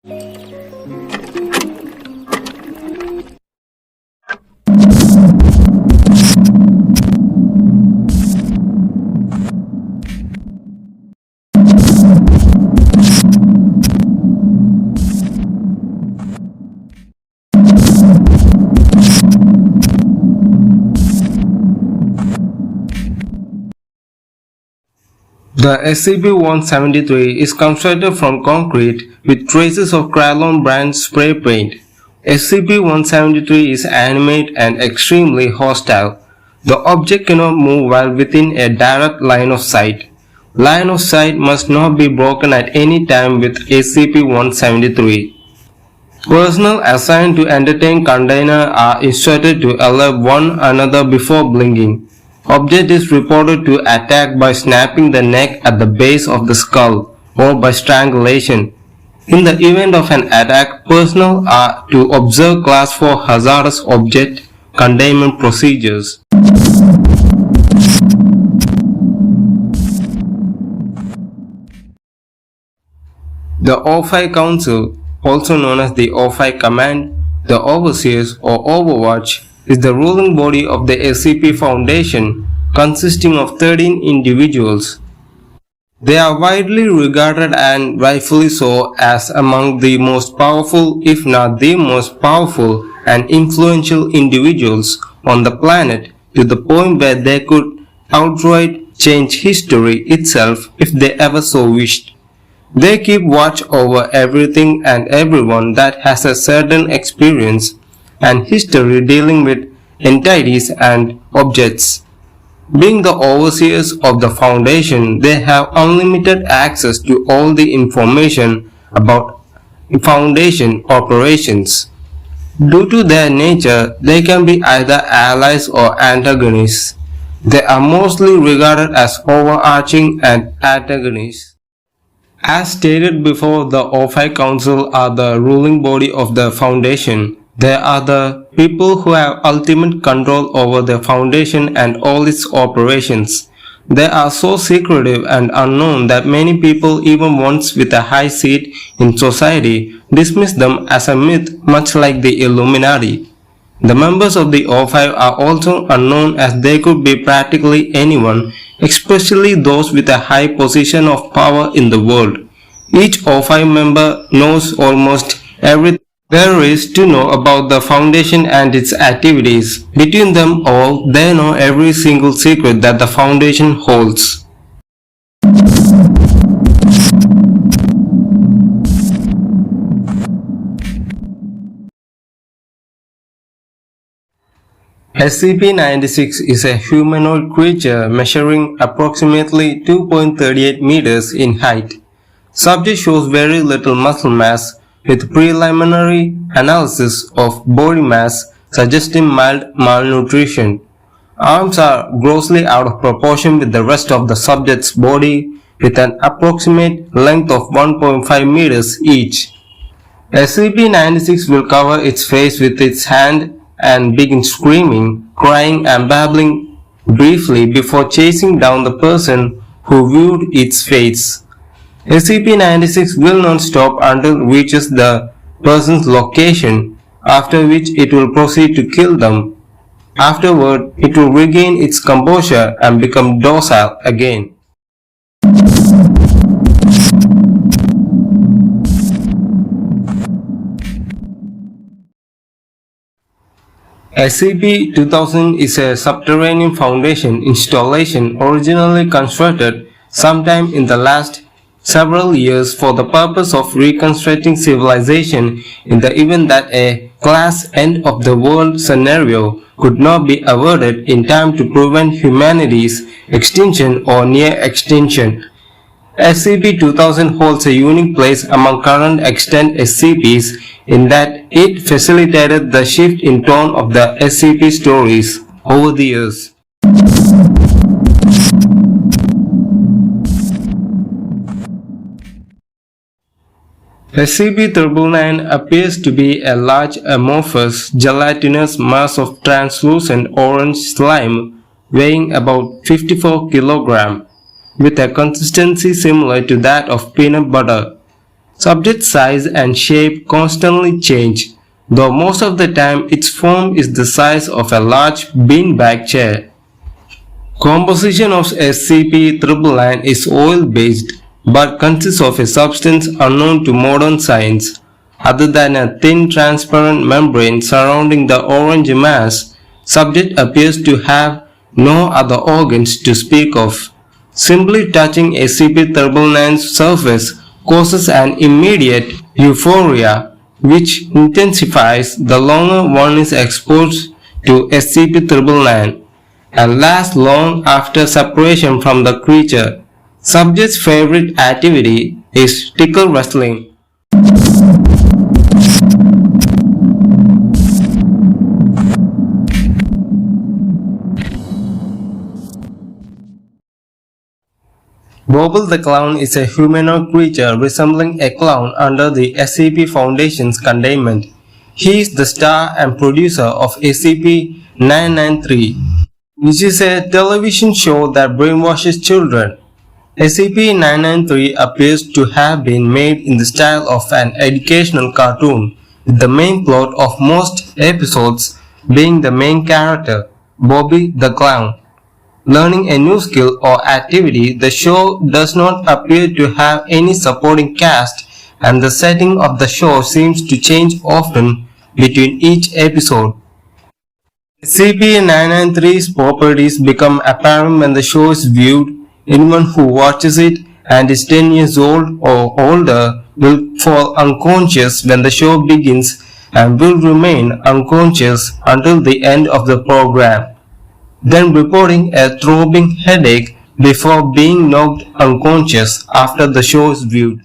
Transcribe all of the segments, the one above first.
The SCP-173 is constructed from concrete with traces of Krylon brand spray paint. SCP-173 is animate and extremely hostile. The object cannot move while within a direct line of sight. Line of sight must not be broken at any time with SCP-173. Personnel assigned to entertain container are instructed to alert one another before blinking. Object is reported to attack by snapping the neck at the base of the skull or by strangulation. In the event of an attack, personnel are to observe Class 4 hazardous object containment procedures. The O5 Council, also known as the O5 Command, the Overseers or Overwatch, is the ruling body of the SCP Foundation, consisting of 13 individuals. They are widely regarded, and rightfully so, as among the most powerful, if not the most powerful and influential individuals on the planet, to the point where they could outright change history itself if they ever so wished. They keep watch over everything and everyone that has a certain experience and history dealing with entities and objects. Being the overseers of the Foundation, they have unlimited access to all the information about Foundation operations. Due to their nature, they can be either allies or antagonists. They are mostly regarded as overarching and antagonists. As stated before, the O5 Council are the ruling body of the Foundation. They are the people who have ultimate control over the Foundation and all its operations. They are so secretive and unknown that many people, even ones with a high seat in society, dismiss them as a myth, much like the Illuminati. The members of the O5 are also unknown, as they could be practically anyone, especially those with a high position of power in the world. Each O5 member knows almost everything there is to know about the Foundation and its activities. Between them all, they know every single secret that the Foundation holds. SCP-96 is a humanoid creature measuring approximately 2.38 meters in height. Subject shows very little muscle mass, with preliminary analysis of body mass suggesting mild malnutrition. Arms are grossly out of proportion with the rest of the subject's body, with an approximate length of 1.5 meters each. SCP-96 will cover its face with its hand and begin screaming, crying and babbling briefly before chasing down the person who viewed its face. SCP-96 will not stop until it reaches the person's location, after which it will proceed to kill them. Afterward, it will regain its composure and become docile again. SCP-2000 is a subterranean Foundation installation originally constructed sometime in the last several years for the purpose of reconstructing civilization in the event that a class end-of-the-world scenario could not be averted in time to prevent humanity's extinction or near extinction. SCP-2000 holds a unique place among current extant SCPs in that it facilitated the shift in tone of the SCP stories over the years. SCP-999 appears to be a large amorphous gelatinous mass of translucent orange slime weighing about 54 kg, with a consistency similar to that of peanut butter. Subject size and shape constantly change, though most of the time its form is the size of a large beanbag chair. Composition of SCP-999 is oil-based but consists of a substance unknown to modern science. Other than a thin transparent membrane surrounding the orange mass, subject appears to have no other organs to speak of. Simply touching SCP-999's surface causes an immediate euphoria, which intensifies the longer one is exposed to SCP-999 and lasts long after separation from the creature. Subject's favorite activity is tickle wrestling. Bobble the Clown is a humanoid creature resembling a clown under the SCP Foundation's containment. He is the star and producer of SCP-993, which is a television show that brainwashes children. SCP-993 appears to have been made in the style of an educational cartoon, with the main plot of most episodes being the main character, Bobby the Clown, learning a new skill or activity. The show does not appear to have any supporting cast, and the setting of the show seems to change often between each episode. SCP-993's properties become apparent when the show is viewed. Anyone who watches it and is 10 years old or older will fall unconscious when the show begins and will remain unconscious until the end of the program, then reporting a throbbing headache before being knocked unconscious after the show is viewed.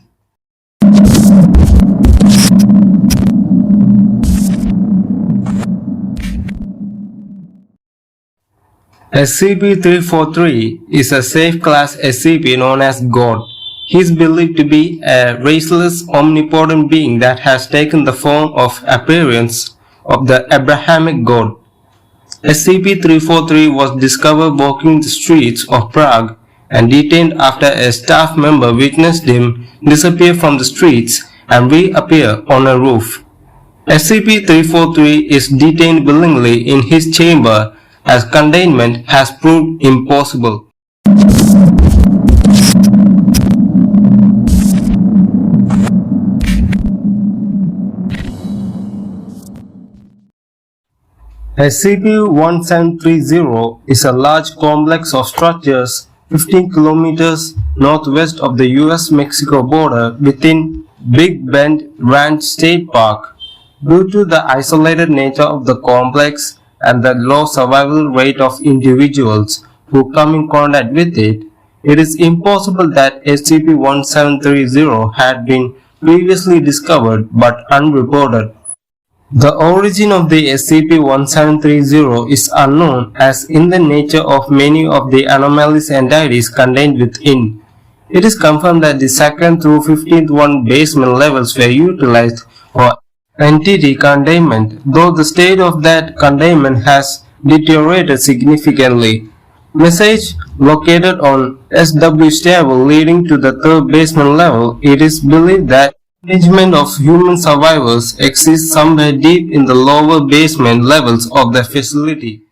SCP-343 is a safe class SCP known as God. He is believed to be a raceless, omnipotent being that has taken the form of appearance of the Abrahamic God. SCP-343 was discovered walking the streets of Prague and detained after a staff member witnessed him disappear from the streets and reappear on a roof. SCP-343 is detained willingly in his chamber as containment has proved impossible. SCP-1730 is a large complex of structures 15 kilometers northwest of the US-Mexico border within Big Bend Ranch State Park. Due to the isolated nature of the complex and the low survival rate of individuals who come in contact with it, it is impossible that SCP-1730 had been previously discovered but unreported. The origin of the SCP-1730 is unknown, as in the nature of many of the anomalous entities contained within. It is confirmed that the 2nd through 15th one basement levels were utilized for entity containment, though the state of that containment has deteriorated significantly. Message located on SW stairwell leading to the 3rd basement level. It is believed that management of human survivors exists somewhere deep in the lower basement levels of the facility.